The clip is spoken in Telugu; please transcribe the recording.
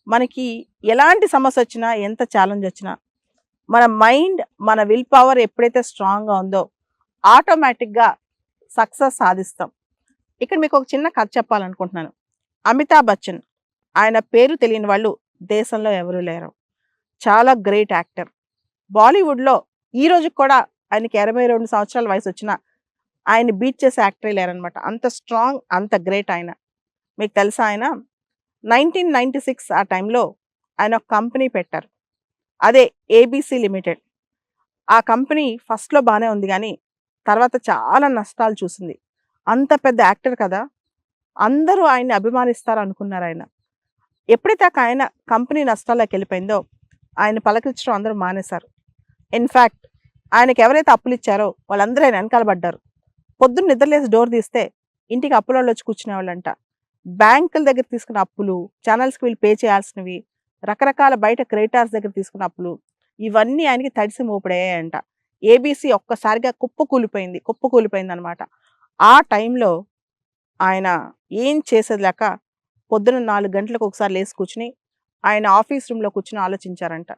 మనకి ఎలాంటి సమస్య వచ్చినా, ఎంత ఛాలెంజ్ వచ్చినా, మన మైండ్, మన విల్ పవర్ ఎప్పుడైతే స్ట్రాంగ్‌గా ఉందో, ఆటోమేటిక్‌గా సక్సెస్ సాధిస్తాం. ఇక్కడ మీకు ఒక చిన్న కథ చెప్పాలనుకుంటున్నాను. అమితాబ్ బచ్చన్, ఆయన పేరు తెలియని వాళ్ళు దేశంలో ఎవరు లేరు. చాలా గ్రేట్ యాక్టర్. బాలీవుడ్‌లో ఈ రోజుకి కూడా ఆయనకి 82 సంవత్సరాల వయసొచ్చినా, ఆయన్ని బీట్ చేసే యాక్టరే లేరనమాట. అంత స్ట్రాంగ్, అంత గ్రేట్ ఆయన. మీకు తెలుసా ఆయన 1996 ఆ టైంలో ఆయన ఒక కంపెనీ పెట్టారు. అదే ఏబీసీ లిమిటెడ్. ఆ కంపెనీ ఫస్ట్‌లో బానే ఉంది గానీ, తర్వాత చాలా నష్టాలు చూసింది. అంత పెద్ద యాక్టర్ కదా! అందరూ ఆయన్ని అభిమానిస్తారనుకున్నారాయన. ఎప్పుడైతే ఆయన కంపెనీ నష్టాల్లోకెళ్ళిపోయిందో, ఆయన్ని పలకరించడం అందరూ మానేశారు. ఇన్‌ఫాక్ట్ ఆయనకెవరైతే అప్పులిచ్చారో వాళ్ళందరూ ఆయన ఎనకాల పడ్డారు. పొద్దున్న నిద్రలేసి డోర్ తీస్తే ఇంటికి అప్పులోళ్ళొచ్చి కూర్చునేవాళ్ళంట. బ్యాంకుల దగ్గర తీసుకున్న అప్పులు, ఛానల్స్‌కి వీళ్ళు పే చేయాల్సినవి, రకరకాల బయట క్రెడిటార్స్ దగ్గర తీసుకున్న అప్పులు, ఇవన్నీ ఆయనకి తడిసి మోపుడయ్యాయంట. ఏబీసీ ఒక్కసారిగా కుప్పకూలిపోయిందనమాట. ఆ టైంలో ఆయన ఏం చేసేది లేక పొద్దున 4 గంటలకు ఒకసారి లేసి కూర్చొని, ఆయన ఆఫీస్ రూమ్‌లో కూర్చొని ఆలోచించారంట.